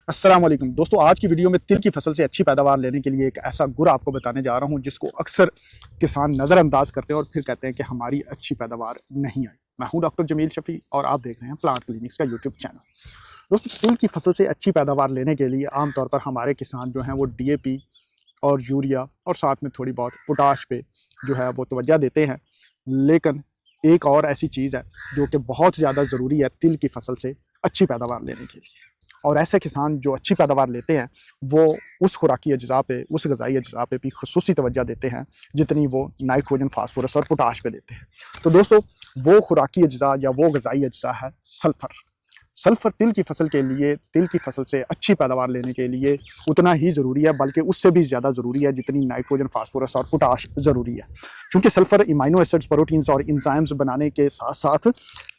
अस्सलाम वालेकुम दोस्तों, आज की वीडियो में तिल की फसल से अच्छी पैदावार लेने के लिए एक ऐसा गुर आपको बताने जा रहा हूं जिसको अक्सर किसान नज़रअंदाज करते हैं और फिर कहते हैं कि हमारी अच्छी पैदावार नहीं आई। मैं हूं डॉक्टर जमील शफी और आप देख रहे हैं प्लांट क्लिनिक्स का यूट्यूब चैनल। दोस्तों, तिल की फसल से अच्छी पैदावार लेने के लिए आमतौर पर हमारे किसान जो हैं वो डीएपी और यूरिया और साथ में थोड़ी बहुत पोटाश पे जो है वो तवज्जो देते हैं। लेकिन एक और ऐसी चीज़ है जो कि बहुत ज़्यादा ज़रूरी है तिल की फसल से अच्छी पैदावार लेने के लिए, और ऐसे किसान जो अच्छी पैदावार लेते हैं वो उस खुराकी अज्जा पे, उस गज़ाई अज्जा पे भी खुसूसी तवज्जो देते हैं जितनी वो नाइट्रोजन, फास्फोरस और पोटाश पे देते हैं। तो दोस्तों, वो खुराकी अज्जा या वो गज़ाई अज्जा है सल्फ़र। सल्फ़र तिल की फसल के लिए, तिल की फसल से अच्छी पैदावार लेने के लिए उतना ही ज़रूरी है, बल्कि उससे भी ज़्यादा ज़रूरी है जितनी नाइट्रोजन, फास्फोरस और पोटाश ज़रूरी है। क्योंकि सल्फ़र इमाइनो एसिड्स, प्रोटीन्स और एंजाइम्स बनाने के साथ साथ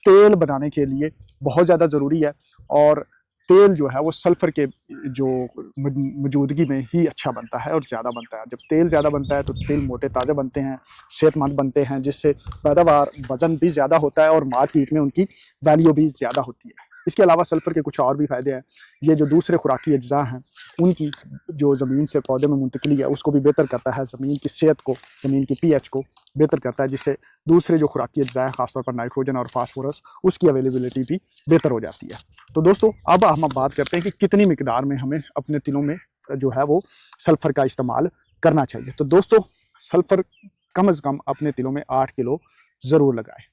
तेल बनाने के लिए बहुत ज़्यादा ज़रूरी है। और तेल जो है वो सल्फ़र के जो मौजूदगी में ही अच्छा बनता है और ज़्यादा बनता है। जब तेल ज़्यादा बनता है तो तेल मोटे ताज़े बनते हैं, सेहतमंद बनते हैं, जिससे पैदावार, वज़न भी ज़्यादा होता है और मार्केट में उनकी वैल्यू भी ज़्यादा होती है। इसके अलावा सल्फ़र के कुछ और भी फ़ायदे हैं। ये जो दूसरे खुराकी अज्जा हैं उनकी जो ज़मीन से पौधे में मुंतकिली है उसको भी बेहतर करता है, ज़मीन की सेहत को, ज़मीन की पीएच को बेहतर करता है, जिससे दूसरे जो खुराकी अज्जा हैं ख़ासतौर पर नाइट्रोजन और फास्फोरस, उसकी अवेलेबिलिटी भी बेहतर हो जाती है। तो दोस्तों, अब हम बात करते हैं कि कितनी मिकदार में हमें अपने तिलों में जो है वो सल्फ़र का इस्तेमाल करना चाहिए। तो दोस्तों, सल्फ़र कम से कम अपने तिलों में 8 किलो ज़रूर लगाएं।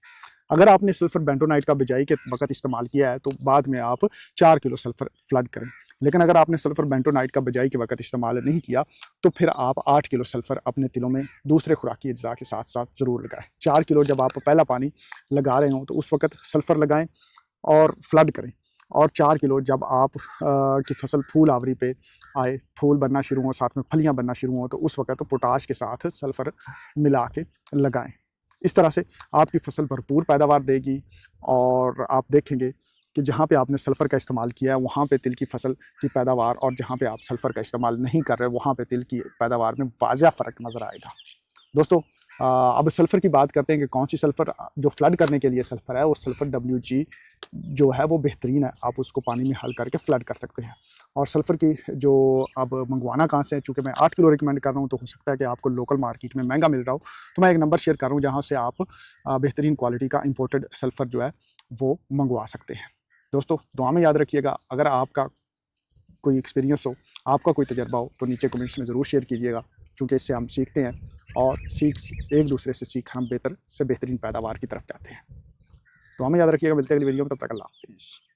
अगर आपने सल्फ़र बेंटोनाइट का बिजाई के वक्त इस्तेमाल किया है तो बाद में आप 4 किलो सल्फ़र फ्लड करें। लेकिन अगर आपने सल्फ़र बेंटोनाइट का बिजाई के वक्त इस्तेमाल नहीं किया तो फिर आप 8 किलो सल्फ़र अपने तिलों में दूसरे खुराकी अज्जा के साथ साथ ज़रूर लगाएं। 4 किलो जब आप पहला पानी लगा रहे हों तो उस वक्त सल्फ़र लगाएं और फ्लड करें। और 4 किलो जब आप की फसल फूल आवरी पे आए, फूल बनना शुरू हो, साथ में फलियाँ बनना शुरू हों, तो उस वक्त पोटाश के साथ सल्फ़र मिला के लगाएं। इस तरह से आपकी फसल भरपूर पैदावार देगी और आप देखेंगे कि जहाँ पे आपने सल्फ़र का इस्तेमाल किया है वहाँ पे तिल की फसल की पैदावार, और जहाँ पे आप सल्फ़र का इस्तेमाल नहीं कर रहे वहाँ पे तिल की पैदावार में वाज़िह फ़र्क नज़र आएगा। दोस्तों, अब सल्फ़र की बात करते हैं कि कौन सी सल्फ़र जो फ्लड करने के लिए सल्फ़र है, वो सल्फ़र WG जो है वो बेहतरीन है। आप उसको पानी में हल करके फ्लड कर सकते हैं। और सल्फ़र की जो अब मंगवाना कहाँ से है, चूँकि मैं 8 किलो रिकमेंड कर रहा हूँ तो हो सकता है कि आपको लोकल मार्केट में महंगा मिल रहा हो, तो मैं एक नंबर शेयर कर रहा हूँ जहाँ से आप बेहतरीन क्वालिटी का इंपोर्टेड सल्फ़र जो है वो मंगवा सकते हैं। दोस्तों, दुआ में याद रखिएगा। अगर आपका कोई एक्सपीरियंस हो, आपका कोई तजर्बा हो, तो नीचे कमेंट्स में ज़रूर शेयर कीजिएगा, क्योंकि इससे हम सीखते हैं और एक दूसरे से सीख हम बेहतर से बेहतरीन पैदावार की तरफ जाते हैं। तो हमें याद रखिएगा। मिलते हैं अगली वीडियो में, तब तक अल्लाह हाफ़िज़।